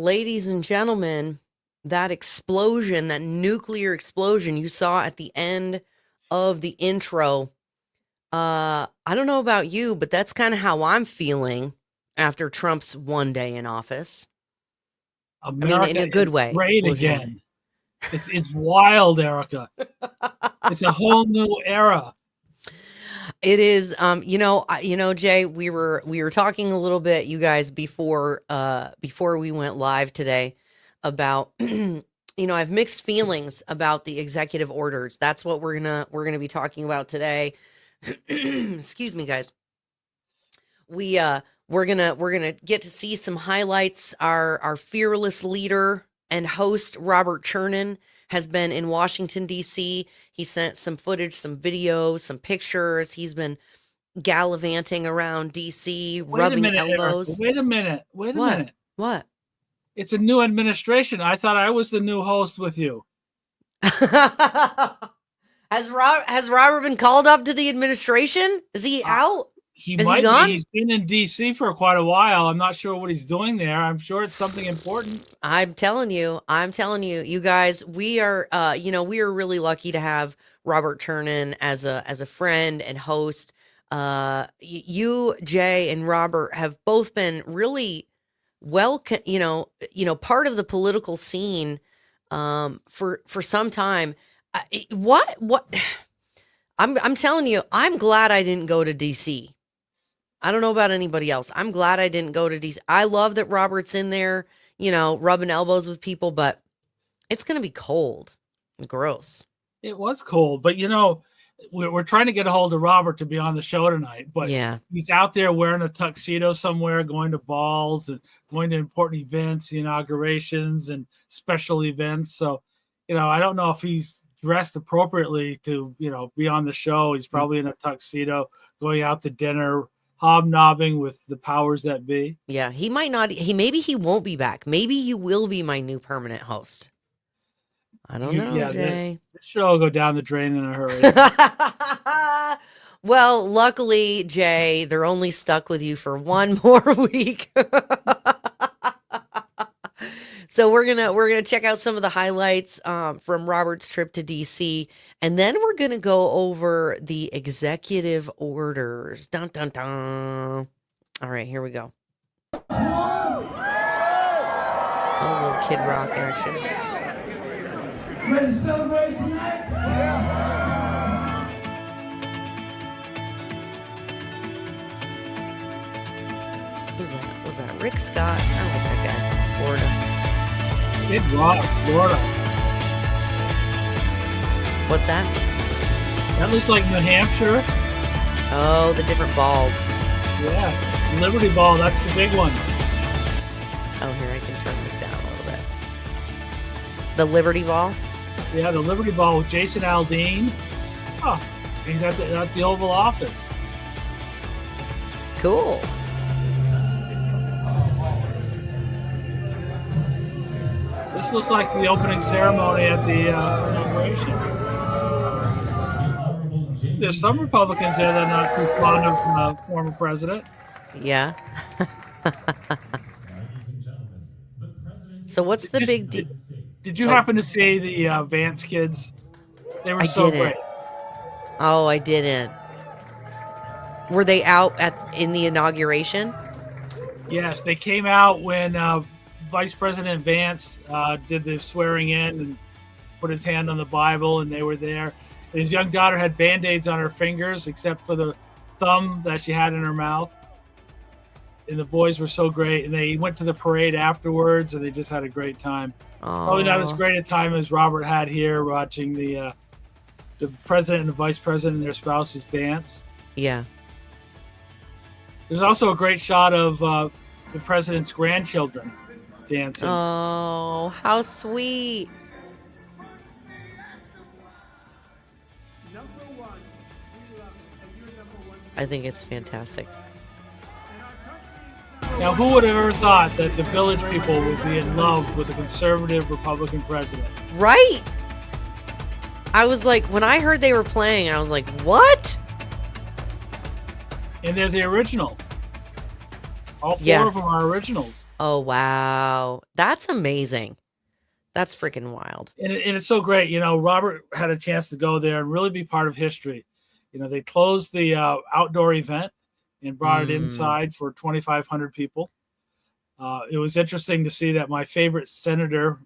ladies and gentlemen, that explosion, that nuclear explosion you saw at the end of the intro, I don't know about you, but that's kind of how I'm feeling after Trump's one day in office. America, I mean, in a good way. Great again. It's wild, Ericka. It's a whole new era. It is, Jay, we were talking a little bit, you guys, before we went live today about, I have mixed feelings about the executive orders. That's what we're gonna be talking about today. Excuse me, guys. We're gonna get to see some highlights. Our fearless leader and host, Robert Chernin, has been in Washington, D.C. He sent some footage, some videos, some pictures. He's been gallivanting around D.C., rubbing elbows. Wait a minute. What? It's a new administration. I thought I was the new host with you. Has Robert been called up to the administration? Is he out? He might be. He's been in D.C. for quite a while. I'm not sure what he's doing there. I'm sure it's something important. I'm telling you, you guys, we are, we are really lucky to have Robert Chernin as a friend and host. You, Jay, and Robert have both been really well, part of the political scene for some time. I'm telling you, I'm glad I didn't go to D.C. I don't know about anybody else. I'm glad I didn't go to D.C. I love that Robert's in there, rubbing elbows with people, but it's going to be cold and gross. It was cold, but we're trying to get a hold of Robert to be on the show tonight, but yeah, he's out there wearing a tuxedo somewhere, going to balls and going to important events, the inaugurations and special events. So, I don't know if he's dressed appropriately to, be on the show. He's probably in a tuxedo, going out to dinner, hobnobbing with the powers that be. Yeah, he might not. Maybe he won't be back. Maybe you will be my new permanent host. I don't know, Jay. The show will go down the drain in a hurry. Well, luckily, Jay, they're only stuck with you for one more week. So we're gonna check out some of the highlights from Robert's trip to DC, and then we're gonna go over the executive orders. Dun dun dun! All right, here we go. A little Kid Rock action. Ready to celebrate tonight? Who's that? Was that Rick Scott? I don't like that guy. Florida. Kid Rock, Florida. What's that? That looks like New Hampshire. Oh, the different balls. Yes, Liberty Ball, that's the big one. Oh, here, I can turn this down a little bit. The Liberty Ball? Yeah, the Liberty Ball with Jason Aldean. Oh, he's at the Oval Office. Cool. This looks like the opening ceremony at the inauguration. There's some Republicans there that are not too fond of the former president. Yeah. So what's the big deal? Did you happen to see the Vance kids? They were so great. Oh, I didn't. Were they out in the inauguration? Yes, they came out when Vice President Vance did the swearing in and put his hand on the Bible, and they were there. His young daughter had Band-Aids on her fingers, except for the thumb that she had in her mouth. And the boys were so great, and they went to the parade afterwards, and they just had a great time. Aww. Probably not as great a time as Robert had here watching the president and the vice president and their spouses dance. Yeah. There's also a great shot of the president's grandchildren dancing. Oh, how sweet. I think it's fantastic. Now, who would have ever thought that the Village people would be in love with a conservative Republican president? Right? I was like, when I heard they were playing, I was like, what? And they're the original. All four Yeah. of them are originals. Oh, wow. That's amazing. That's freaking wild. And it's so great. Robert had a chance to go there and really be part of history. They closed the outdoor event and brought it Mm. inside for 2,500 people. It was interesting to see that my favorite senator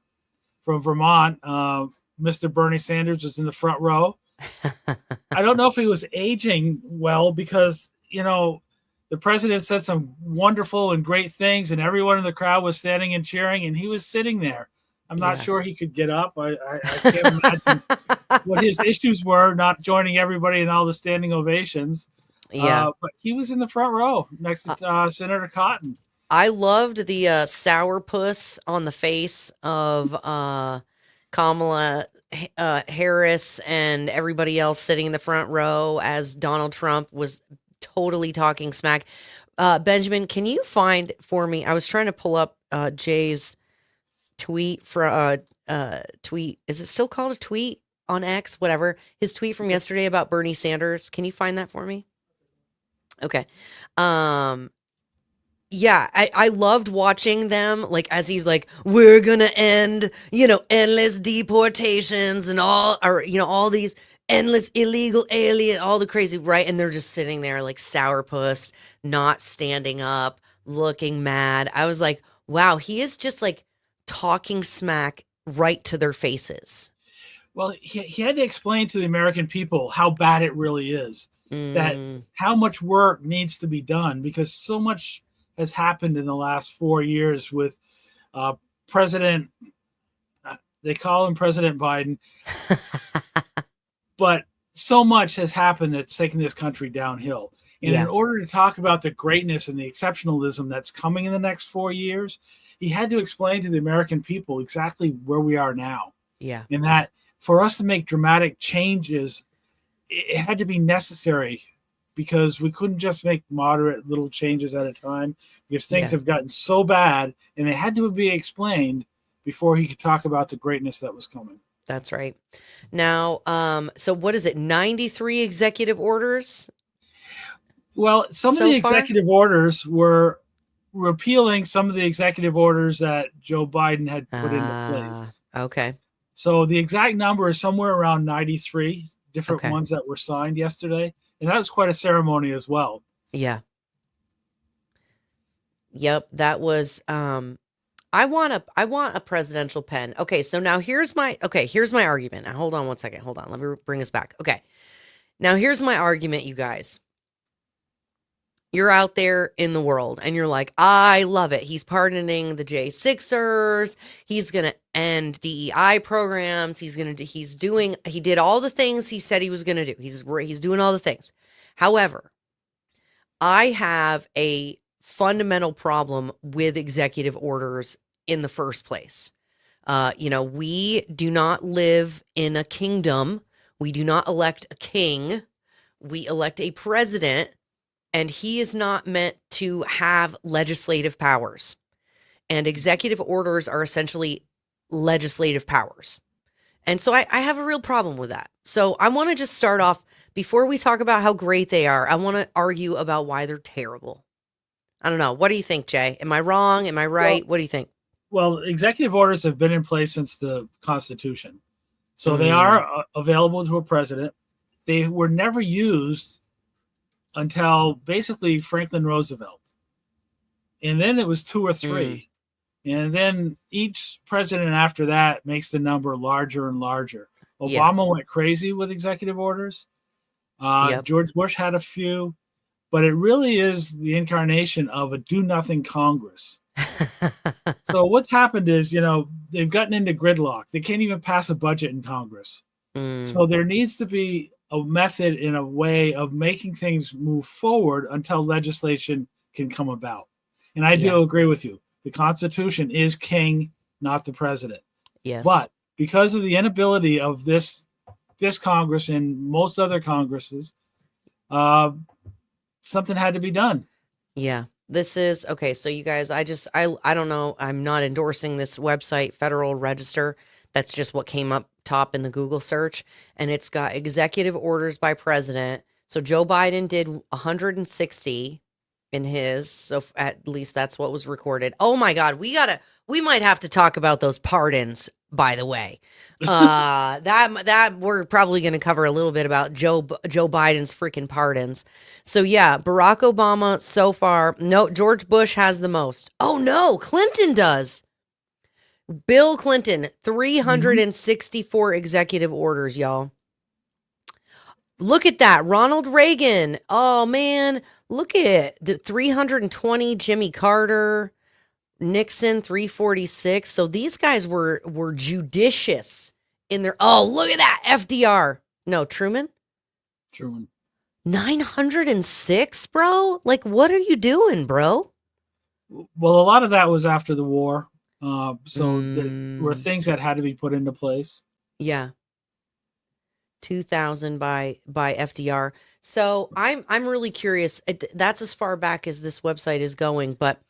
from Vermont, Mr. Bernie Sanders, was in the front row. I don't know if he was aging well because, the president said some wonderful and great things, and everyone in the crowd was standing and cheering, and he was sitting there. I'm not Yeah. sure he could get up. I can't imagine what his issues were, not joining everybody in all the standing ovations. Yeah. But he was in the front row next to Senator Cotton. I loved the sourpuss on the face of Kamala Harris and everybody else sitting in the front row as Donald Trump was totally talking smack. Benjamin, can you find for me? I was trying to pull up Jay's tweet for tweet. Is it still called a tweet on X? Whatever. His tweet from yesterday about Bernie Sanders. Can you find that for me? Okay. Yeah, I loved watching them, like, as he's like, we're gonna end, endless deportations and all these endless illegal alien, all the crazy, right? And they're just sitting there like sourpuss, not standing up, looking mad. I was like, wow, he is just like talking smack right to their faces. Well, he had to explain to the American people how bad it really is, that how much work needs to be done, because so much has happened in the last 4 years with President, they call him President Biden, but so much has happened that's taken this country downhill. And in order to talk about the greatness and the exceptionalism that's coming in the next 4 years, he had to explain to the American people exactly where we are now. Yeah. And that for us to make dramatic changes, it had to be necessary, because we couldn't just make moderate little changes at a time, because things have gotten so bad, and it had to be explained before he could talk about the greatness that was coming. That's right. Now, so what is it? 93 executive orders? Well, some of the executive orders were repealing some of the executive orders that Joe Biden had put into place. Okay. So the exact number is somewhere around 93 different ones that were signed yesterday. And that was quite a ceremony as well. Yeah. Yep. That was, I want a presidential pen. Okay. So now here's my argument. Now, hold on one second. Hold on. Let me bring us back. Okay. Now here's my argument, you guys. You're out there in the world and you're like, I love it. He's pardoning the J6ers. He's going to end DEI programs. He did all the things he said he was going to do. He's doing all the things. However, I have a fundamental problem with executive orders in the first place. We do not live in a kingdom. We do not elect a king. We elect a president. And he is not meant to have legislative powers. And executive orders are essentially legislative powers. And so I have a real problem with that. So I want to just start off, before we talk about how great they are, I want to argue about why they're terrible. I don't know. What do you think, Jay? Am I wrong? Am I right? What do you think? Well, executive orders have been in place since the Constitution. So they are available to a president. They were never used until basically Franklin Roosevelt. And then it was 2 or 3. And then each president after that makes the number larger and larger. Obama went crazy with executive orders. George Bush had a few. But it really is the incarnation of a do-nothing Congress. So what's happened is, they've gotten into gridlock. They can't even pass a budget in Congress. So there needs to be a method in a way of making things move forward until legislation can come about. And I do agree with you. The Constitution is king, not the president. Yes. But because of the inability of this Congress and most other Congresses, something had to be done. Yeah. This is okay. So you guys, I don't know. I'm not endorsing this website, Federal Register. That's just what came up top in the Google search. And it's got executive orders by president. So Joe Biden did 160. in his. So at least that's what was recorded. Oh my God, we might have to talk about those pardons, by the way. That we're probably going to cover a little bit about Joe Biden's freaking pardons. So yeah, Barack Obama so far, no, George Bush has the most. Oh no, Clinton does. Bill Clinton, 364 executive orders, y'all. Look at that. Ronald Reagan. Oh man, look at the 320. Jimmy Carter, Nixon, 346. So these guys were judicious in their. Oh, look at that. FDR. No, Truman. 906, bro. Like, what are you doing, bro? Well, a lot of that was after the war. So there were things that had to be put into place. Yeah. 2000 by FDR. So I'm really curious. That's as far back as this website is going, but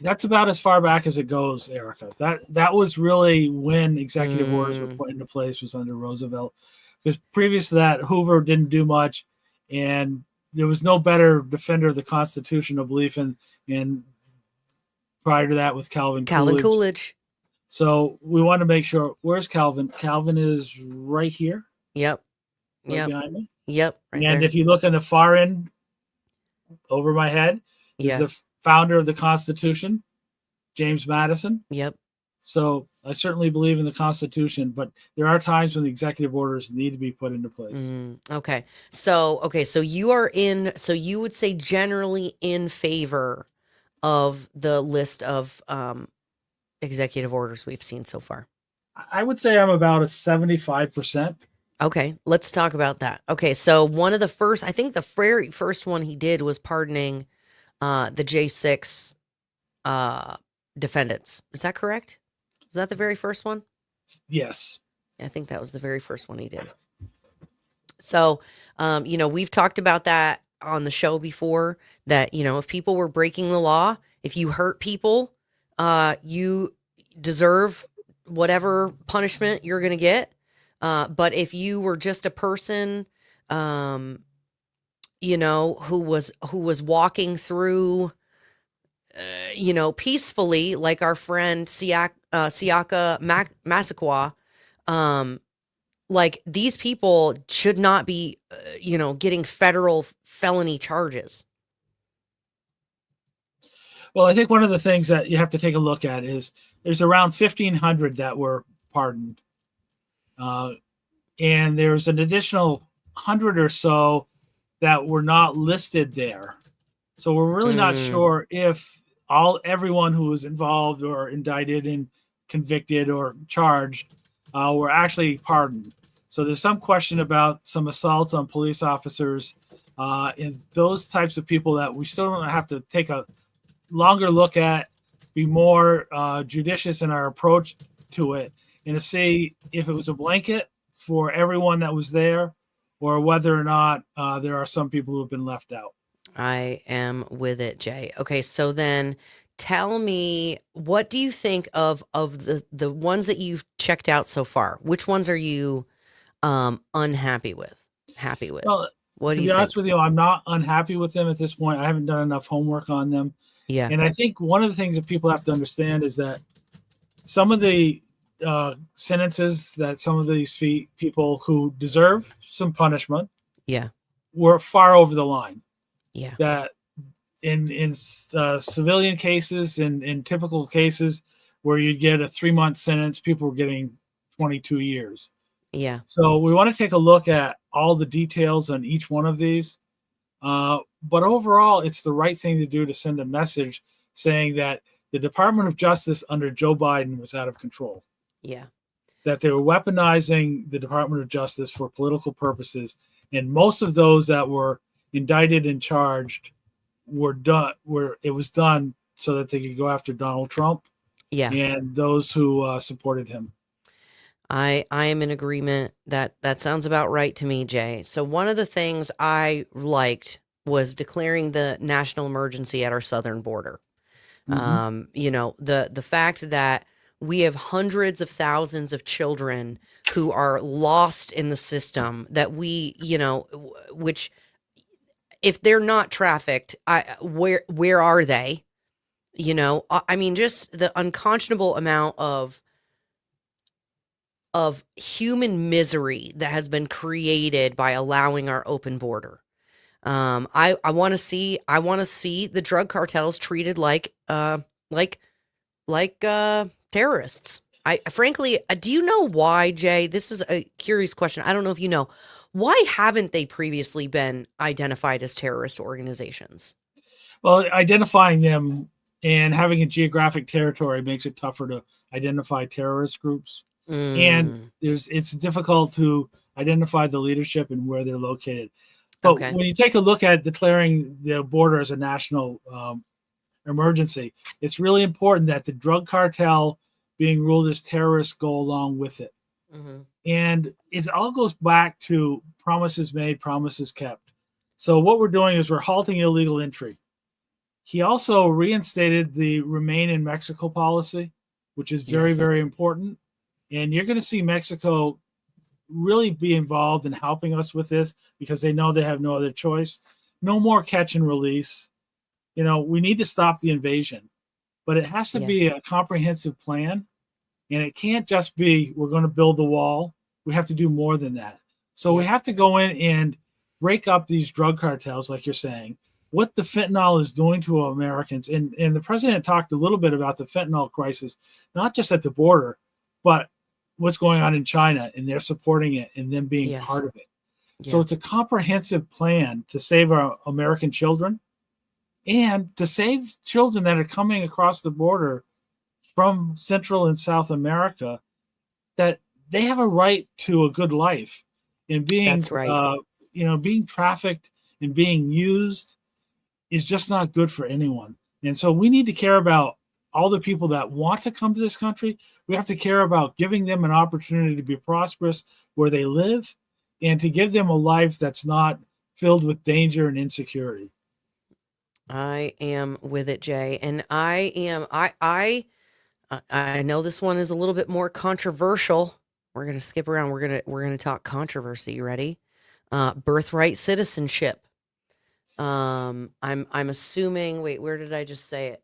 that's about as far back as it goes, Ericka. That was really when executive orders were put into place, was under Roosevelt. Because previous to that, Hoover didn't do much, and there was no better defender of the Constitution, I believe, in prior to that with Calvin Coolidge. So we want to make sure, where's Calvin? Calvin is right here. Yep. Behind me. Yep. Right and there. If you look on the far end over my head, is the founder of the Constitution, James Madison. Yep. So I certainly believe in the Constitution, but there are times when the executive orders need to be put into place. Okay. So you are in, so you would say generally in favor of the list of executive orders we've seen so far? I would say I'm about a 75%. Okay, let's talk about that. Okay, so one of the first, I think the very first one he did was pardoning the J6 defendants. Is that correct? Was that the very first one? Yes. I think that was the very first one he did. So, we've talked about that on the show before, that, if people were breaking the law, if you hurt people, you deserve whatever punishment you're going to get. But if you were just a person, who was walking through, peacefully, like our friend Siaka Massaquoi, like these people should not be, getting federal felony charges. Well, I think one of the things that you have to take a look at is there's around 1,500 that were pardoned. And there's an additional 100 or so that were not listed there. So we're really not sure if everyone who was involved or indicted and convicted or charged were actually pardoned. So there's some question about some assaults on police officers and those types of people that we still don't have to take a longer look at, be more judicious in our approach to it, and to see if it was a blanket for everyone that was there, or whether or not there are some people who have been left out. I am with it, Jay. Okay, so then tell me, what do you think of the ones that you've checked out so far? Which ones are you unhappy with? Happy with? Well, what to do you be think? honest with you, I'm not unhappy with them at this point. I haven't done enough homework on them. Yeah. And I think one of the things that people have to understand is that some of the sentences that some of these people who deserve some punishment were far over the line. Yeah. That in civilian cases, in typical cases where you get a 3-month sentence, people were getting 22 years. Yeah. So we want to take a look at all the details on each one of these. But overall, it's the right thing to do to send a message saying that the Department of Justice under Joe Biden was out of control. Yeah. That they were weaponizing the Department of Justice for political purposes. And most of those that were indicted and charged it was done so that they could go after Donald Trump and those who supported him. I am in agreement. That sounds about right to me, Jay. So one of the things I liked was declaring the national emergency at our southern border. The fact that we have hundreds of thousands of children who are lost in the system, that we, which if they're not trafficked, where are they? You know, I mean, just the unconscionable amount of human misery that has been created by allowing our open border. I want to see the drug cartels treated like terrorists. I frankly, do you know why, Jay? This is a curious question. I don't know if you know. Why haven't they previously been identified as terrorist organizations? Well, identifying them and having a geographic territory makes it tougher to identify terrorist groups. And it's difficult to identify the leadership and where they're located. But Okay. when you take a look at declaring the border as a national emergency, it's really important that the drug cartel being ruled as terrorists go along with it. Mm-hmm. And it all goes back to promises made, promises kept. So what we're doing is we're halting illegal entry. He also reinstated the Remain in Mexico policy, which is very, Yes. very important. And you're going to see Mexico really be involved in helping us with this because they know they have no other choice. No more catch and release. You know, we need to stop the invasion, but it has to be a comprehensive plan. And it can't just be, we're going to build the wall. We have to do more than that. So we have to go in and break up these drug cartels, like you're saying, what the fentanyl is doing to Americans. And the president talked a little bit about the fentanyl crisis, not just at the border, but what's going on in China, and they're supporting it and them being part of it. Yeah. So it's a comprehensive plan to save our American children and to save children that are coming across the border from Central and South America, that they have a right to a good life. And being, being trafficked and being used is just not good for anyone. And so we need to care about all the people that want to come to this country. We have to care about giving them an opportunity to be prosperous where they live and to give them a life that's not filled with danger and insecurity. I am with it, Jay. And I know this one is a little bit more controversial. We're going to skip around. We're going to talk controversy. You ready? Birthright citizenship. I'm assuming, wait, where did I just say it?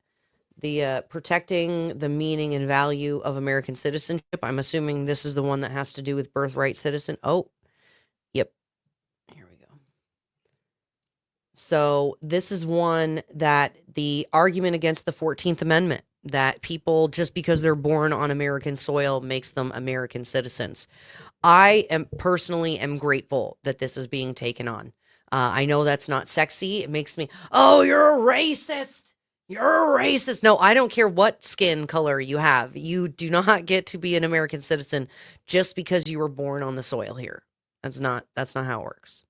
The protecting the meaning and value of American citizenship. I'm assuming this is the one that has to do with birthright citizen. Oh, yep. Here we go. So this is one that the argument against the 14th Amendment, that people, just because they're born on American soil, makes them American citizens. I am personally grateful that this is being taken on. I know that's not sexy. It makes me, oh, you're a racist. You're a racist. No, I don't care what skin color you have. You do not get to be an American citizen just because you were born on the soil here. That's not how it works.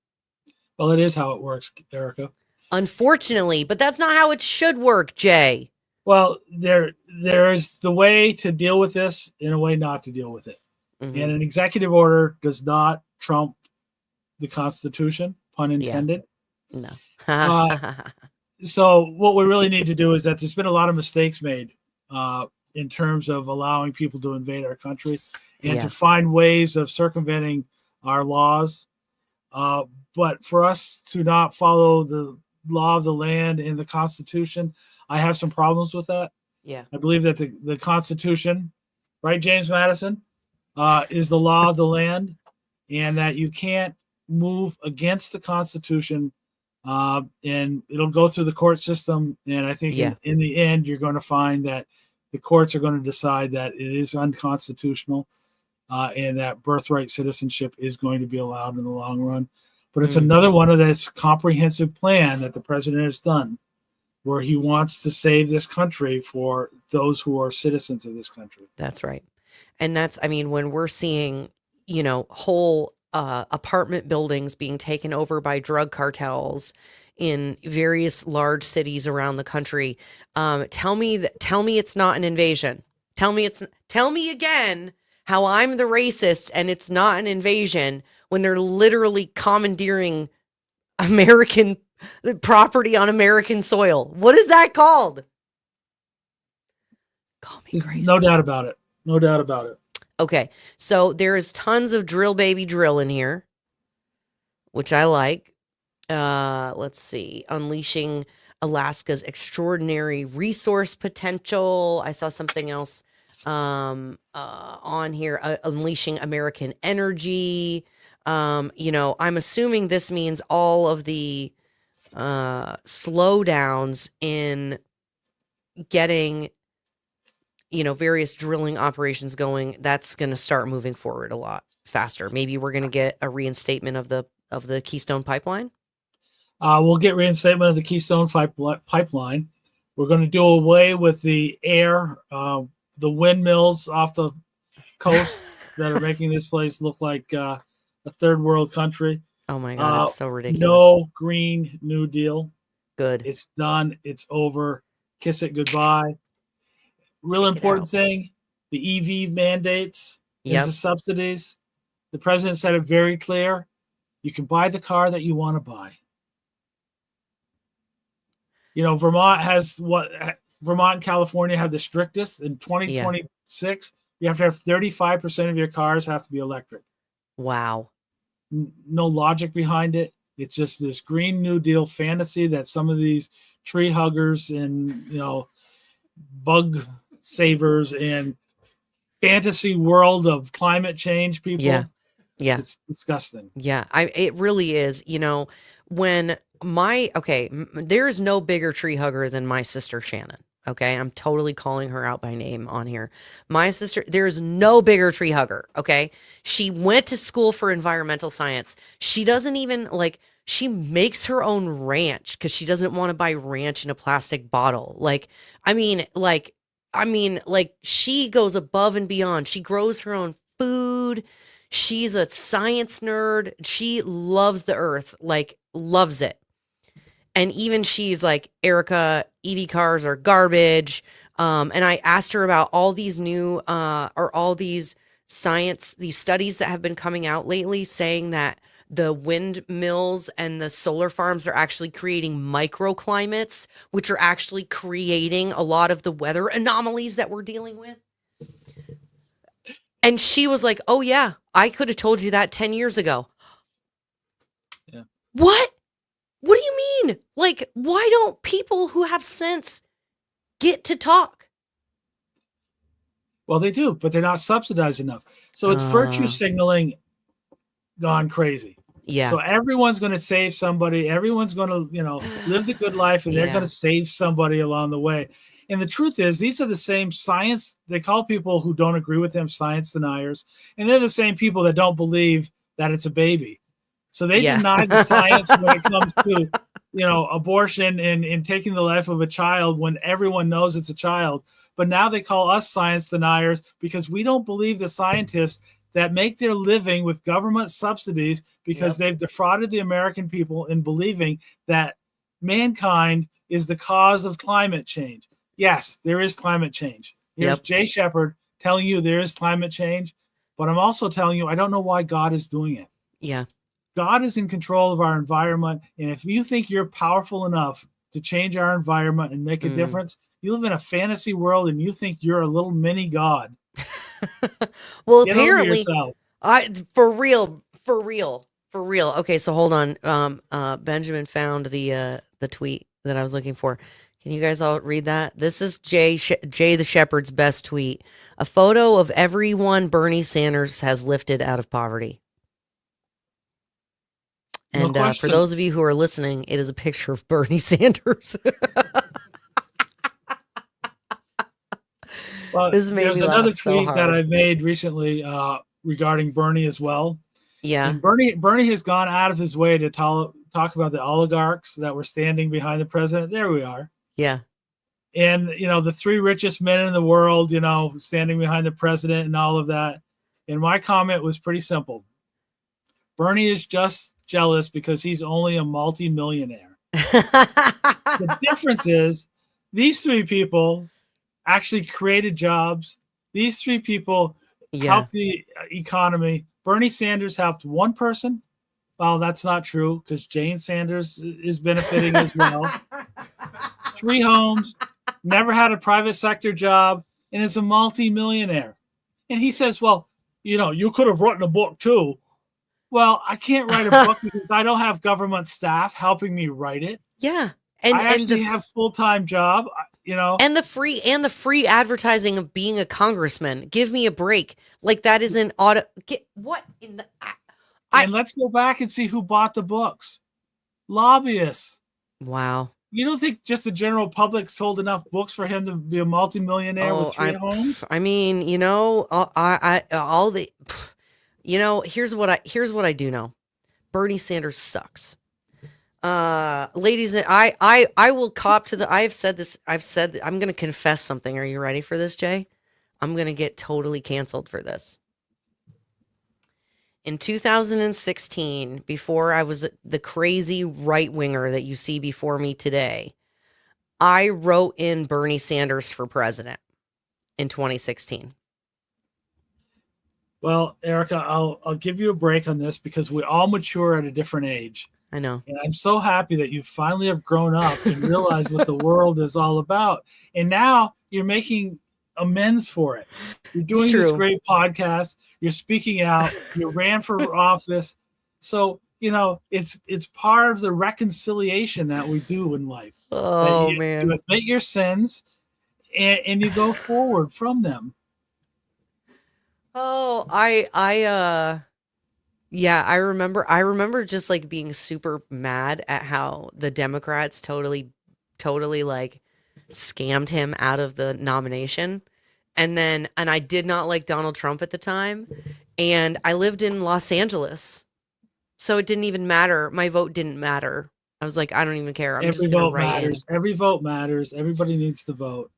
Well, it is how it works, Ericka. Unfortunately, but that's not how it should work, Jay. Well, there is the way to deal with this and a way not to deal with it. Mm-hmm. And an executive order does not trump the Constitution, pun intended. Yeah. No. So what we really need to do is that there's been a lot of mistakes made in terms of allowing people to invade our country and to find ways of circumventing our laws. But for us to not follow the law of the land and the Constitution, I have some problems with that. Yeah. I believe that the Constitution, right, James Madison, is the law of the land, and that you can't move against the Constitution. And it'll go through the court system. And I think in the end, you're going to find that the courts are going to decide that it is unconstitutional and that birthright citizenship is going to be allowed in the long run. But it's another one of this comprehensive plan that the president has done, where he wants to save this country for those who are citizens of this country. That's right. And that's, I mean, when we're seeing, whole apartment buildings being taken over by drug cartels in various large cities around the country. Tell me it's not an invasion. Tell me again how I'm the racist and it's not an invasion when they're literally commandeering American property on American soil. What is that called? Call me crazy. No doubt about it. No doubt about it. Okay, so there is tons of drill baby drill in here, which I like. Let's see, unleashing Alaska's extraordinary resource potential. I saw something else on here, unleashing American energy. I'm assuming this means all of the slowdowns in getting, various drilling operations going. That's going to start moving forward a lot faster. Maybe we're going to get a reinstatement of the Keystone Pipeline. We'll get reinstatement of the Keystone Pipeline. We're going to do away with the the windmills off the coast that are making this place look like a third world country. Oh my God, it's so ridiculous. No Green New Deal. Good. It's done. It's over. Kiss it goodbye. Real important thing, the EV mandates and the subsidies. The president said it very clear. You can buy the car that you want to buy. Vermont and California have the strictest. In 2026, you have to have 35% of your cars have to be electric. Wow. No logic behind it. It's just this Green New Deal fantasy that some of these tree huggers and, bug savers and fantasy world of climate change people. Yeah. It's disgusting. Yeah. It really is. When there is no bigger tree hugger than my sister Shannon. Okay. I'm totally calling her out by name on here. My sister, there is no bigger tree hugger. Okay. She went to school for environmental science. She doesn't even she makes her own ranch because she doesn't want to buy ranch in a plastic bottle. She goes above and beyond. She grows her own food. She's a science nerd. She loves the earth, loves it. And even she's like, Ericka, EV cars are garbage. And I asked her about all these new, all these these studies that have been coming out lately saying that the windmills and the solar farms are actually creating microclimates, which are actually creating a lot of the weather anomalies that we're dealing with. And she was like, oh yeah, I could have told you that 10 years ago. Yeah. What? What do you mean? Why don't people who have sense get to talk? Well, they do, but they're not subsidized enough. So it's virtue signaling gone crazy. Yeah. So everyone's going to save somebody. Everyone's going to, live the good life, and they're going to save somebody along the way. And the truth is, these are the same science. They call people who don't agree with them science deniers. And they're the same people that don't believe that it's a baby. So they deny the science when it comes to, abortion and taking the life of a child when everyone knows it's a child. But now they call us science deniers because we don't believe the scientists that make their living with government subsidies because they've defrauded the American people in believing that mankind is the cause of climate change. Yes, there is climate change. Here's Jay Shepard telling you there is climate change, but I'm also telling you I don't know why God is doing it. Yeah. God is in control of our environment, and if you think you're powerful enough to change our environment and make a difference, you live in a fantasy world and you think you're a little mini God. Well, Get apparently, for real. Okay, so hold on. Benjamin found the tweet that I was looking for. Can you guys all read that? This is Jay the Shepherd's best tweet. A photo of everyone Bernie Sanders has lifted out of poverty. And for those of you who are listening, it is a picture of Bernie Sanders. Well, there's another tweet that I've made recently regarding Bernie as well. Yeah. And Bernie has gone out of his way to talk about the oligarchs that were standing behind the president. There we are. Yeah. And, the three richest men in the world, standing behind the president and all of that. And my comment was pretty simple. Bernie is just jealous because he's only a multi-millionaire. The difference is these three people actually created jobs. These three people helped the economy. Bernie Sanders helped one person. Well, that's not true because Jane Sanders is benefiting as well. 3 homes, never had a private sector job, and is a multi-millionaire. And he says, well, you could have written a book too. Well, I can't write a book because I don't have government staff helping me write it. Yeah. I actually have full-time job, And the free advertising of being a congressman. Give me a break. Like that isn't what in the and let's go back and see who bought the books. Lobbyists. Wow. You don't think just the general public sold enough books for him to be a multimillionaire with 3 homes? I mean, here's what I do know. Bernie Sanders sucks. Ladies, I will cop to I've said I'm going to confess something. Are you ready for this, Jay? I'm going to get totally canceled for this. In 2016, before I was the crazy right-winger that you see before me today, I wrote in Bernie Sanders for president in 2016. Well, Ericka, I'll give you a break on this because we all mature at a different age. I know. And I'm so happy that you finally have grown up and realized what the world is all about. And now you're making amends for it. You're doing this great podcast. You're speaking out. You ran for office. So, it's part of the reconciliation that we do in life. Oh, you man. admit your sins and you go forward from them. Oh, I remember just like being super mad at how the Democrats totally like scammed him out of the nomination. And I did not like Donald Trump at the time. And I lived in Los Angeles. So it didn't even matter. My vote didn't matter. I was like, I don't even care. I'm just going to write matters. Every vote matters. Everybody needs to vote.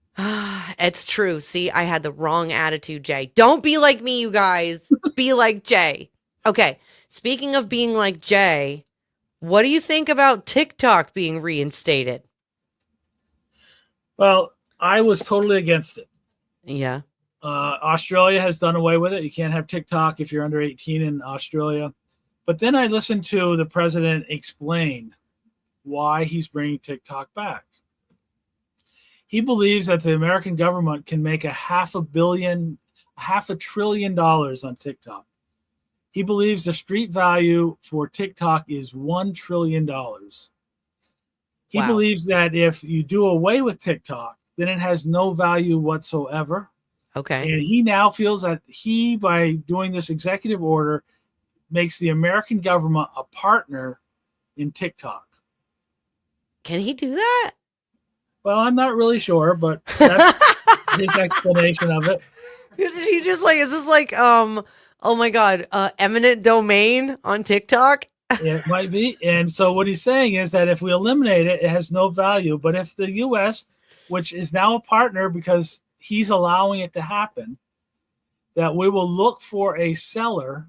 It's true. See, I had the wrong attitude, Jay. Don't be like me, you guys. Be like Jay. Okay. Speaking of being like Jay, what do you think about TikTok being reinstated? Well, I was totally against it. Yeah. Australia has done away with it. You can't have TikTok if you're under 18 in Australia. But then I listened to the president explain why he's bringing TikTok back. He believes that the American government can make $500 billion on TikTok. He believes the street value for TikTok is $1 trillion. He believes that if you do away with TikTok, then it has no value whatsoever. Okay. And he now feels that by doing this executive order, makes the American government a partner in TikTok. Can he do that? Well, I'm not really sure, but that's his explanation of it. He just like, is this like, oh my God, eminent domain on TikTok? It might be. And so what he's saying is that if we eliminate it, it has no value. But if the U.S., which is now a partner because he's allowing it to happen, that we will look for a seller,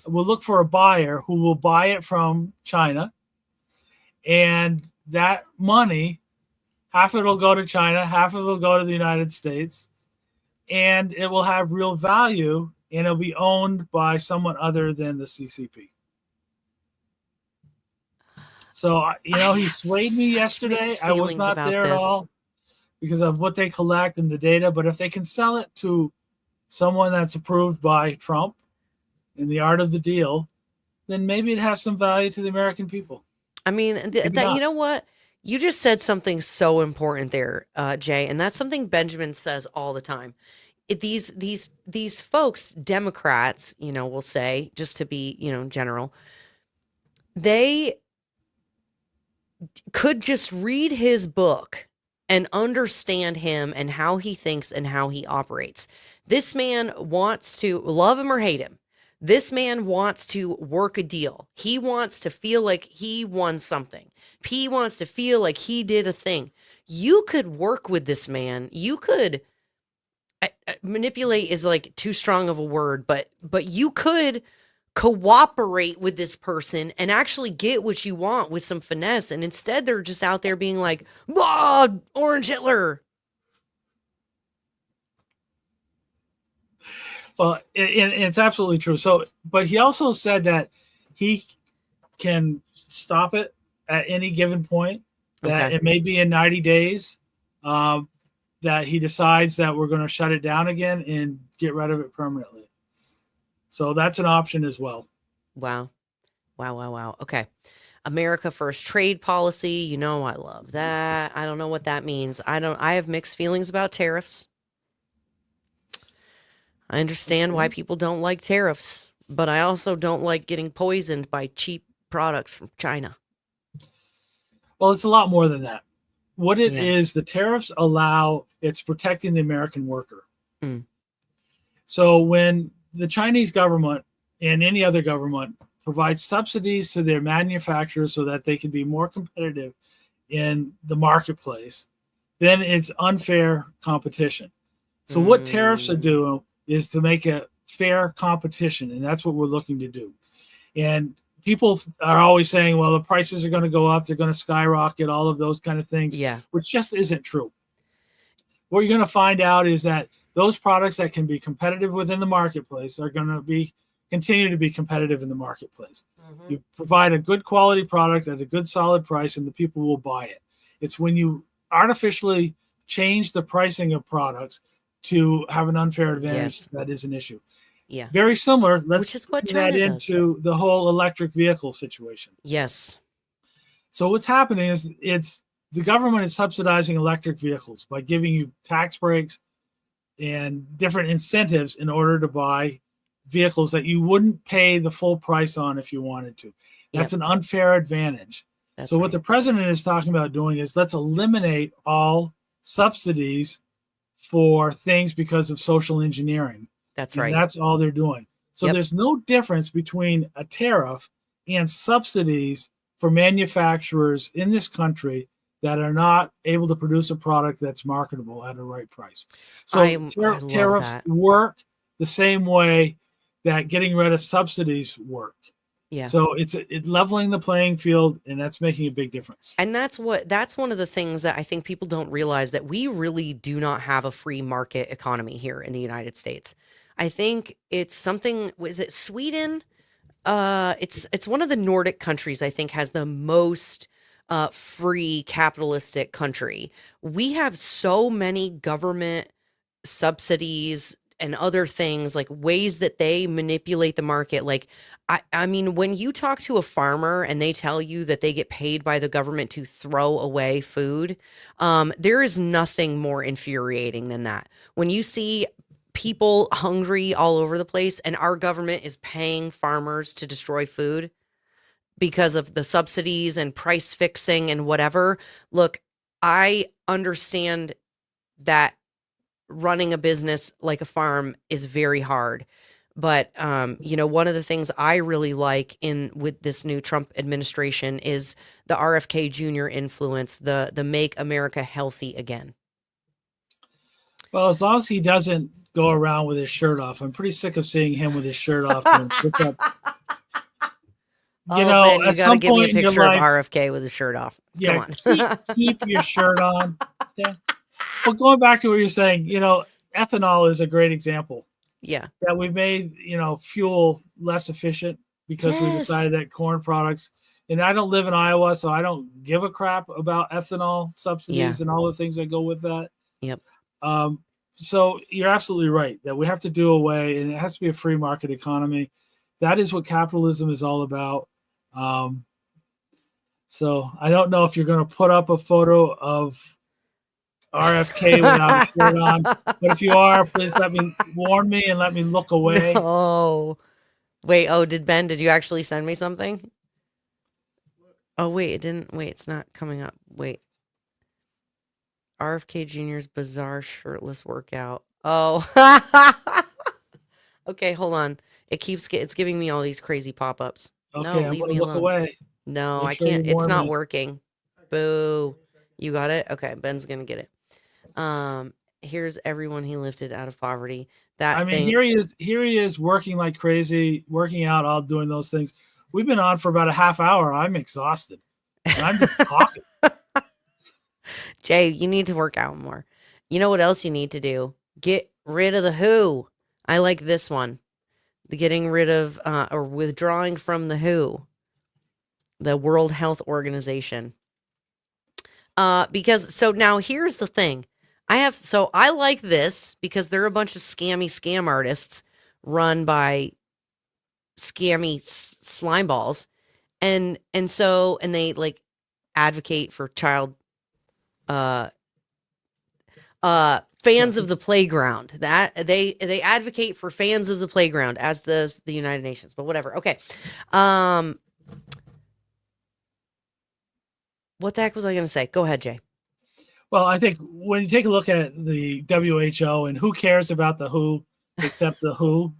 we'll look for a buyer who will buy it from China. And that money, half of it will go to China, half of it will go to the United States, and it will have real value, and it'll be owned by someone other than the CCP. So, he swayed me yesterday. I was not there at all because of what they collect and the data. But if they can sell it to someone that's approved by Trump in the art of the deal, then maybe it has some value to the American people. I mean, you know what? You just said something so important there, Jay, and that's something Benjamin says all the time. These folks, Democrats, we'll say, just to be, general, they could just read his book and understand him and how he thinks and how he operates. This man wants to love him or hate him. This man wants to work a deal. He wants to feel like he won something. He wants to feel like he did a thing. You could work with this man. You could manipulate is like too strong of a word, but you could cooperate with this person and actually get what you want with some finesse. And instead they're just out there being like, Orange Hitler. Well, it's absolutely true. So, but he also said that he can stop it at any given point, that it may be in 90 days, that he decides that we're going to shut it down again and get rid of it permanently. So that's an option as well. Wow. Wow, wow, wow. Okay. America First trade policy. You know, I love that. I don't know what that means. I have mixed feelings about tariffs. I understand why Okay. people don't like tariffs, but I also don't like getting poisoned by cheap products from China. Well, it's a lot more than that. What it Yeah. is, the tariffs allow, it's protecting the American worker. Mm. So when the Chinese government and any other government provides subsidies to their manufacturers so that they can be more competitive in the marketplace, then it's unfair competition. So what tariffs are Mm. doing is to make a fair competition, and that's what we're looking to do. And people are always saying, well, the prices are going to go up, they're going to skyrocket, all of those kind of things, Yeah. which just isn't true. What you're going to find out is that those products that can be competitive within the marketplace are going to continue to be competitive in the marketplace. Mhm. You provide a good quality product at a good solid price, and the people will buy it. It's when you artificially change the pricing of products to have an unfair advantage Yes. that is an issue. Yeah. Very similar. Which Let's is what bring that China does. into the whole electric vehicle situation. Yes. So what's happening is the government is subsidizing electric vehicles by giving you tax breaks and different incentives in order to buy vehicles that you wouldn't pay the full price on if you wanted to. That's Yep. an unfair advantage. That's So what right. the president is talking about doing is let's eliminate all subsidies for things because of social engineering. That's And right. that's all they're doing. So Yep. there's no difference between a tariff and subsidies for manufacturers in this country that are not able to produce a product that's marketable at a right price. So I love tariffs that. work the same way that getting rid of subsidies work. Yeah. So it's leveling the playing field, and that's making a big difference. And that's one of the things that I think people don't realize, that we really do not have a free market economy here in the United States. I think it's something, was it Sweden? It's one of the Nordic countries, I think, has the most free capitalistic country. We have so many government subsidies and other things, like ways that they manipulate the market. Like, I mean, when you talk to a farmer and they tell you that they get paid by the government to throw away food, there is nothing more infuriating than that. When you see people hungry all over the place and our government is paying farmers to destroy food because of the subsidies and price fixing and whatever. Look, I understand that running a business like a farm is very hard. But one of the things I really like with this new Trump administration is the RFK Jr. influence, the Make America Healthy Again. Well, as long as he doesn't go around with his shirt off, I'm pretty sick of seeing him with his shirt off. And pick up. Oh, man, you At got to some give me a point in your picture of life, RFK with his shirt off. yeah, Come on. keep your shirt on. Okay? But going back to what you're saying, ethanol is a great example Yeah. that we've made, fuel less efficient because we Yes. decided that corn products, and I don't live in Iowa, so I don't give a crap about ethanol subsidies and all the things that go with that. Yep. So you're absolutely right that we have to do away, and it has to be a free market economy. That is what capitalism is all about. So I don't know if you're going to put up a photo of RFK without a shirt on, but if you are, please warn me and let me look away. Oh, wait. Oh, did you actually send me something? Oh, wait, it didn't. Wait, it's not coming up. Wait. RFK Jr.'s bizarre shirtless workout. Oh. Okay, hold on. It's giving me all these crazy pop-ups. Okay, No, I'm leave going me to look alone. away. No, Make I sure you can't. It's warn not me. working. Boo. You got it? Okay, Ben's gonna get it. Here's everyone he lifted out of poverty. That I mean, thing. here he is working like crazy, working out, all doing those things. We've been on for about a half hour. I'm exhausted, and I'm just talking. Jay, you need to work out more. You know what else you need to do? Get rid of the WHO. I like this one. The getting rid of or withdrawing from the WHO, the World Health Organization. Because now here's the thing. I like this because they're a bunch of scam artists run by scammy slime balls, and they like advocate for child fans of the playground. That they advocate for fans of the playground as the United Nations, but whatever. Okay. What the heck was I going to say? Go ahead, Jay. Well, I think when you take a look at the WHO, and who cares about the WHO except the WHO?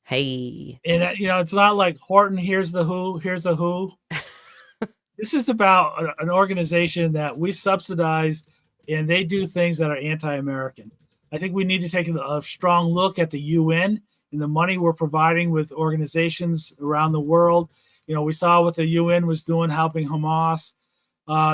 Hey. And it's not like Horton, here's the WHO, here's the WHO. This is about an organization that we subsidize, and they do things that are anti-American. I think we need to take a strong look at the UN and the money we're providing with organizations around the world. We saw what the UN was doing, helping Hamas.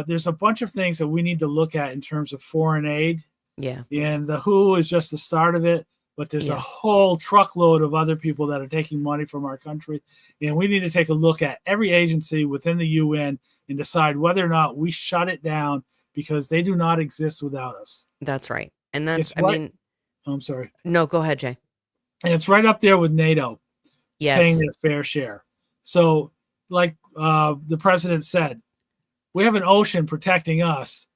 There's a bunch of things that we need to look at in terms of foreign aid. Yeah. And the WHO is just the start of it, but there's a whole truckload of other people that are taking money from our country. And we need to take a look at every agency within the UN and decide whether or not we shut it down, because they do not exist without us. That's right. And that's, I'm sorry. No, go ahead, Jay. And it's right up there with NATO. Yes. Paying their fair share. So like the president said, we have an ocean protecting us.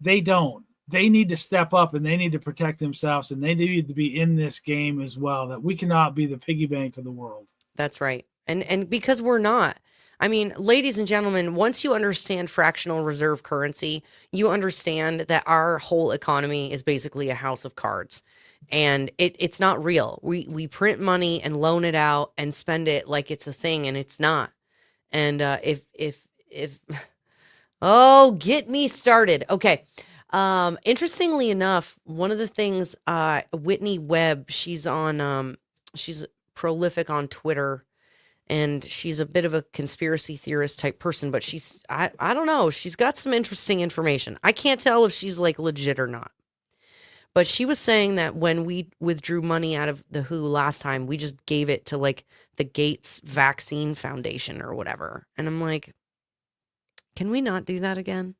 They don't. They need to step up, and they need to protect themselves, and they need to be in this game as well, that we cannot be the piggy bank of the world. That's right. And because we're not. I mean, ladies and gentlemen, once you understand fractional reserve currency, you understand that our whole economy is basically a house of cards, and it's not real. We print money and loan it out and spend it like it's a thing, and it's not. And if oh, get me started. Okay. Interestingly enough, one of the things, Whitney Webb, she's prolific on Twitter, and she's a bit of a conspiracy theorist type person, but I don't know. She's got some interesting information. I can't tell if she's like legit or not, but she was saying that when we withdrew money out of the WHO last time, we just gave it to like the Gates Vaccine Foundation or whatever. And I'm like, can we not do that again?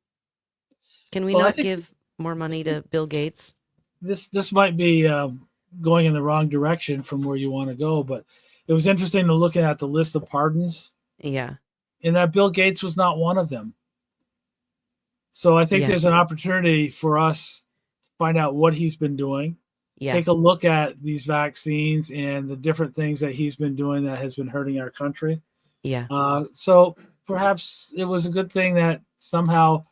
Can we not give more money to Bill Gates? This might be going in the wrong direction from where you want to go, but it was interesting to look at the list of pardons. Yeah. And that Bill Gates was not one of them. So I think there's an opportunity for us to find out what he's been doing. Yeah. Take a look at these vaccines and the different things that he's been doing that has been hurting our country. Yeah. So perhaps it was a good thing that somehow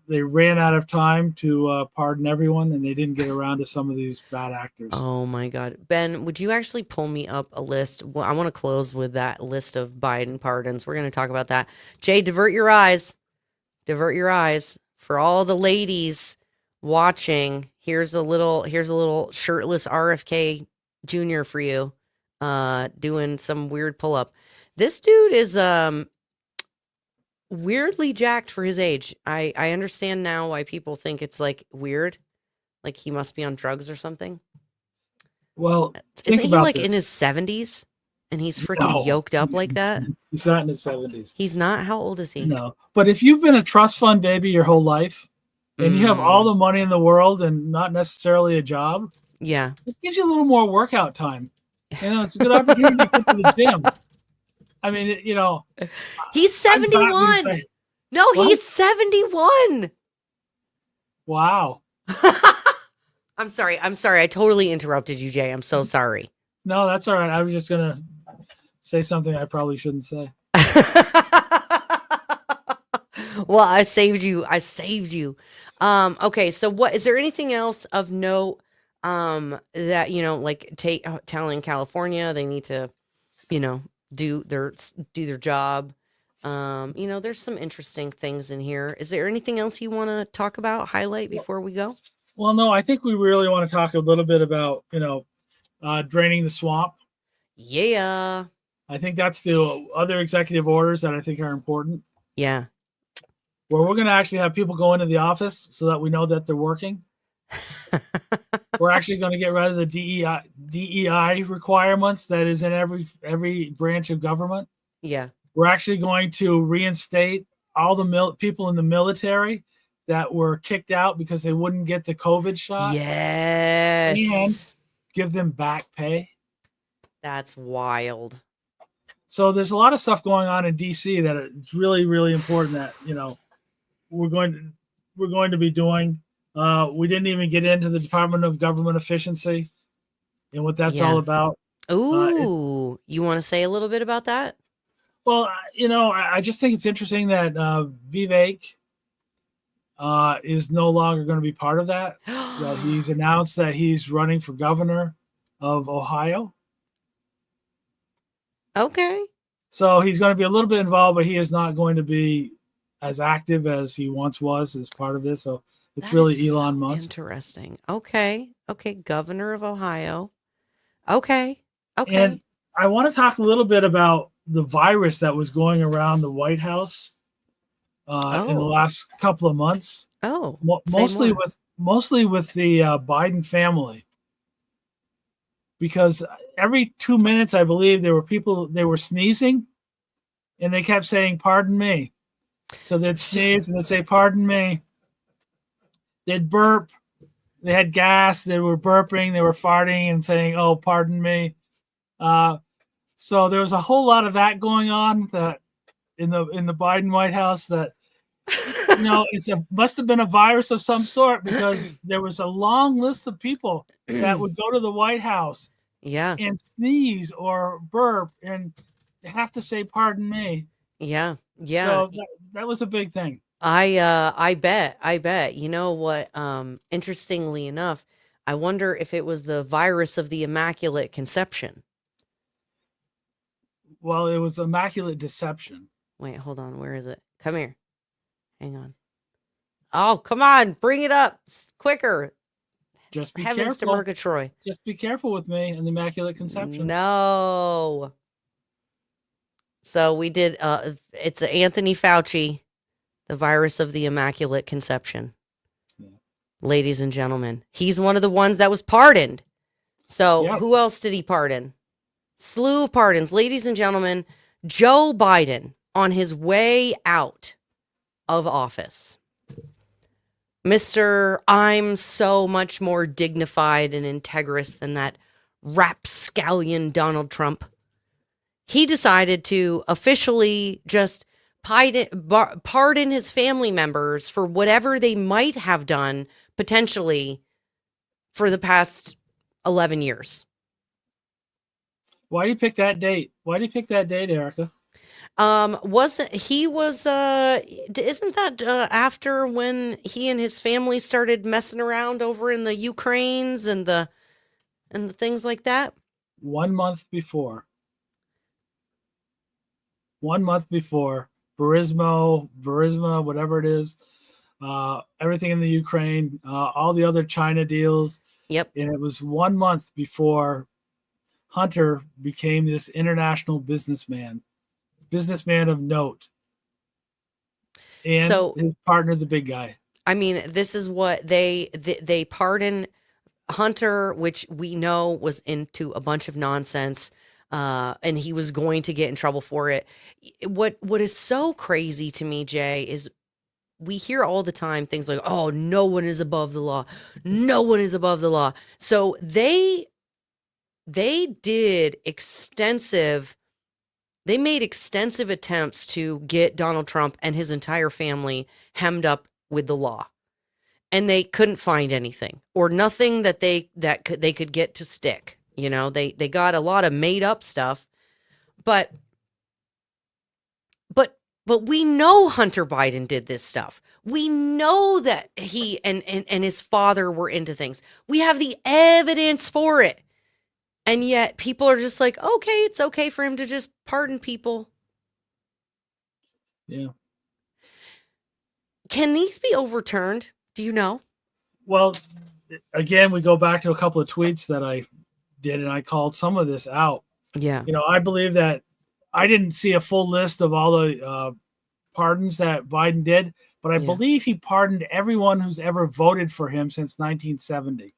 they ran out of time to pardon everyone, and they didn't get around to some of these bad actors. Oh my God. Ben, would you actually pull me up a list? Well, I want to close with that list of Biden pardons. We're going to talk about that. Jay, divert your eyes. Divert your eyes. For all the ladies watching, here's a little shirtless RFK Jr. for you, doing some weird pull-up. This dude is weirdly jacked for his age. I understand now why people think it's like weird, like he must be on drugs or something. Well, isn't he like in his 70s and he's freaking yoked up like that? He's not in his 70s. He's not. How old is he? No, but if you've been a trust fund baby your whole life and you have all the money in the world and not necessarily a job, it gives you a little more workout time. It's a good opportunity to get to the gym. I mean, he's 71. No, what? He's 71. Wow. I'm sorry. I totally interrupted you, Jay. I'm so sorry. No, that's all right. I was just going to say something I probably shouldn't say. Well, I saved you. Okay. So what, is there anything else of note, that, like telling California they need to, do their job? There's some interesting things in here. Is there anything else you want to talk about, highlight before we go? Well, no, I think we really want to talk a little bit about, draining the swamp. Yeah. I think that's the other executive orders that I think are important. Yeah. Where we're going to actually have people go into the office so that we know that they're working. We're actually going to get rid of the DEI requirements that is in every branch of government. Yeah. We're actually going to reinstate all the people in the military that were kicked out because they wouldn't get the COVID shot. Yes. And give them back pay. That's wild. So there's a lot of stuff going on in DC that it's really, really important that, we're going to be doing. We didn't even get into the Department of Government Efficiency and what that's all about. Ooh, you want to say a little bit about that? Well, I just think it's interesting that Vivek is no longer going to be part of that. That he's announced that he's running for governor of Ohio. Okay. So he's going to be a little bit involved, but he is not going to be as active as he once was as part of this. So it's That really is Elon so Musk. Interesting. Okay. Governor of Ohio. Okay. And I want to talk a little bit about the virus that was going around the White House in the last couple of months. Oh, mostly with the Biden family, because every 2 minutes, I believe, there were people, they were sneezing, and they kept saying, "Pardon me." So they'd sneeze and they'd say, "Pardon me." They'd burp. They had gas. They were burping. They were farting and saying, "Oh, pardon me." So there was a whole lot of that going on that in the Biden White House that, must have been a virus of some sort, because there was a long list of people that would go to the White House and sneeze or burp and have to say, "Pardon me." Yeah. So that was a big thing. I bet. You know what? Interestingly enough, I wonder if it was the virus of the Immaculate Conception. Well, it was Immaculate Deception. Wait, hold on. Where is it? Come here. Hang on. Oh, come on. Bring it up quicker. Just be Heavens careful. to Murgatroyd. Just be careful with me and the Immaculate Conception. No. So we did, it's Anthony Fauci, the virus of the Immaculate Conception. Yeah. Ladies and gentlemen, he's one of the ones that was pardoned. So who else did he pardon? Slew of pardons. Ladies and gentlemen, Joe Biden on his way out of office. Mr. I'm so much more dignified and integrous than that rapscallion Donald Trump. He decided to officially just pardon his family members for whatever they might have done potentially for the past 11 years. Why do you pick that date? Ericka? Isn't that after when he and his family started messing around over in the Ukraines and the things like that? 1 month before. 1 month before, Burisma, whatever it is, everything in the Ukraine, all the other China deals. Yep. And it was 1 month before Hunter became this international businessman of note. And so, his partner, the big guy. I mean, this is what they pardon Hunter, which we know was into a bunch of nonsense. And he was going to get in trouble for it. What is so crazy to me, Jay, is we hear all the time things like, "Oh, no one is above the law. No one is above the law." So they made extensive attempts to get Donald Trump and his entire family hemmed up with the law. And they couldn't find anything or nothing that they could get to stick. They got a lot of made up stuff, but we know Hunter Biden did this stuff. We know that he and his father were into things. We have the evidence for it. And yet people are just like, okay, it's okay for him to just pardon people. Yeah. Can these be overturned? Do you know? Well, again, we go back to a couple of tweets that I did, and I called some of this out. Yeah. I believe that I didn't see a full list of all the pardons that Biden did, but I believe he pardoned everyone who's ever voted for him since 1970.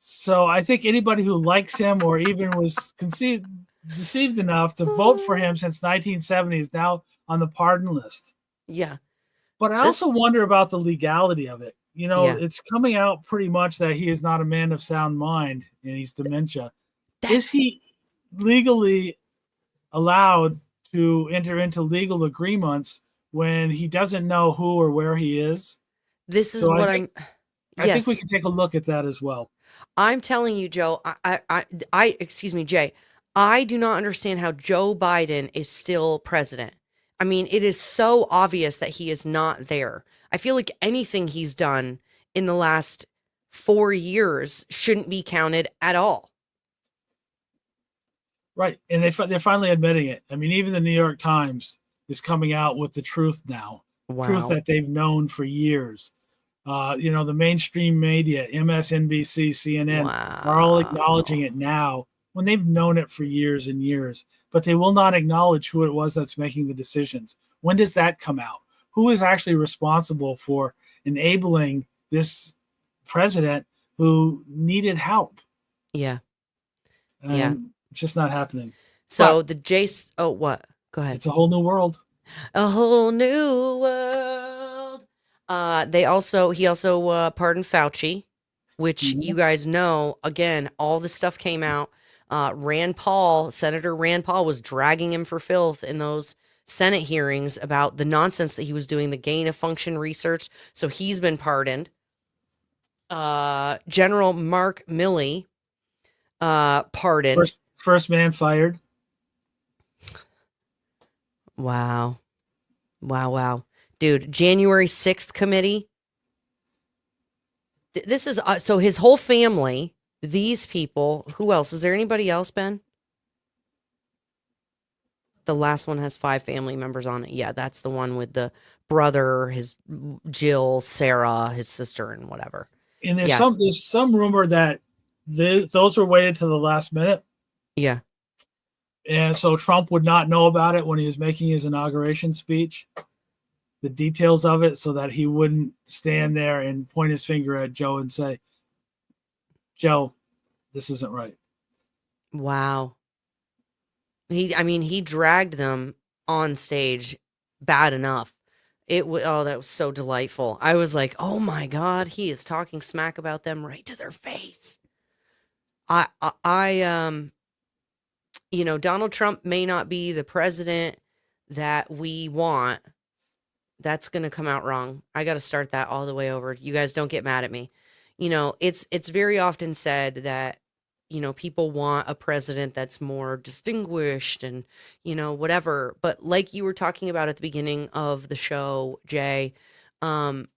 So I think anybody who likes him or even was deceived enough to vote for him since 1970 is now on the pardon list. Yeah. But I also wonder about the legality of it. It's coming out pretty much that he is not a man of sound mind and he's dementia. Is he legally allowed to enter into legal agreements when he doesn't know who or where he is? This is So what I think we yes, can take a look at that as well. I'm telling you, Joe, excuse me, Jay, I do not understand how Joe Biden is still president. I mean, it is so obvious that he is not there. I feel like anything he's done in the last 4 years shouldn't be counted at all. Right. And they're finally admitting it. I mean, even the New York Times is coming out with the truth now, truth Wow. that they've known for years. The mainstream media, MSNBC, CNN, are all acknowledging it now when they've known it for years and years, but they will not acknowledge who it was that's making the decisions. When does that come out? Who is actually responsible for enabling this president who needed help? Yeah. And Yeah. it's just not happening. So what? Go ahead. It's a whole new world. A whole new world. He also pardoned Fauci, which you guys know, again, all the stuff came out. Senator Rand Paul was dragging him for filth in those Senate hearings about the nonsense that he was doing, the gain of function research. So he's been pardoned. General Mark Milley, pardoned. First man fired. Wow. Dude, January 6th committee. This is so his whole family, these people, who else? Is there anybody else, Ben? The last one has 5 family members on it. Yeah, that's the one with the brother, his Jill, Sarah, his sister, and whatever. And there's some rumor that those were waited to the last minute. Yeah. And so Trump would not know about it when he was making his inauguration speech, the details of it, so that he wouldn't stand there and point his finger at Joe and say, Joe, this isn't right. Wow. He dragged them on stage bad enough. That was so delightful. I was like, oh my God, he is talking smack about them right to their face. Donald Trump may not be the president that we want. That's going to come out wrong. I got to start that all the way over. You guys don't get mad at me. It's very often said that, people want a president that's more distinguished and, whatever. But like you were talking about at the beginning of the show, Jay, the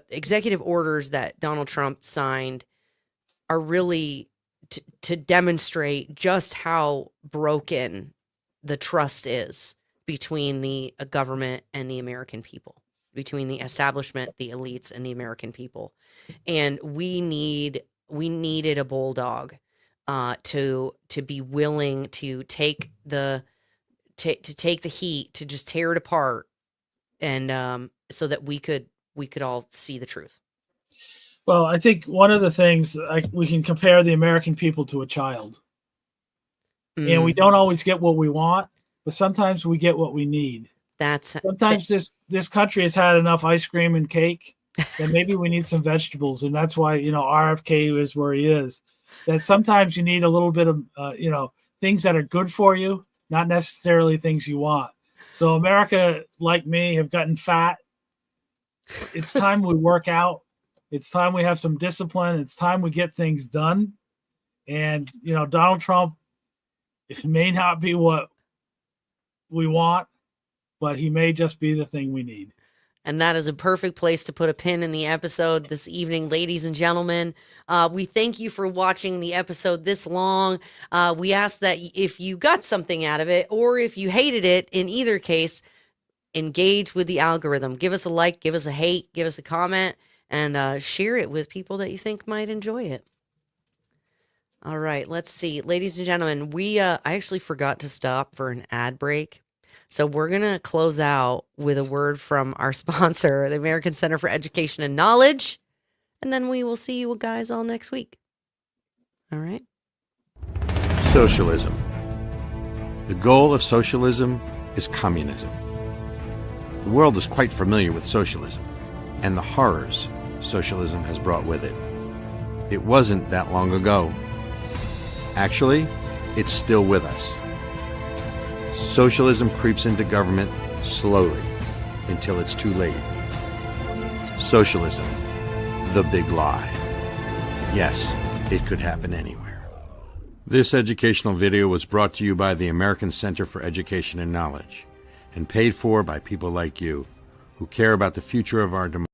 executive orders that Donald Trump signed are really to demonstrate just how broken the trust is between the government and the American people, between the establishment, the elites, and the American people. And we needed a bulldog to be willing to take the heat, to just tear it apart, and so that we could all see the truth. Well, I think one of the things, we can compare the American people to a child. And we don't always get what we want, but sometimes we get what we need. Sometimes this country has had enough ice cream and cake that maybe we need some vegetables, and that's why RFK is where he is. That sometimes you need a little bit of things that are good for you, not necessarily things you want. So America, like me, have gotten fat. It's time we work out. It's time we have some discipline. It's time we get things done. And, Donald Trump, it may not be what we want, but he may just be the thing we need. And that is a perfect place to put a pin in the episode this evening, ladies and gentlemen. We thank you for watching the episode this long. We ask that if you got something out of it, or if you hated it, in either case, engage with the algorithm. Give us a like, give us a hate, give us a comment, and share it with people that you think might enjoy it. All right, let's see. Ladies and gentlemen, I actually forgot to stop for an ad break. So we're going to close out with a word from our sponsor, the American Center for Education and Knowledge. And then we will see you guys all next week. All right. Socialism. The goal of socialism is communism. The world is quite familiar with socialism and the horrors socialism has brought with it. It wasn't that long ago. Actually, it's still with us. Socialism creeps into government slowly until it's too late. Socialism, the big lie. Yes, it could happen anywhere. This educational video was brought to you by the American Center for Education and Knowledge and paid for by people like you who care about the future of our democracy.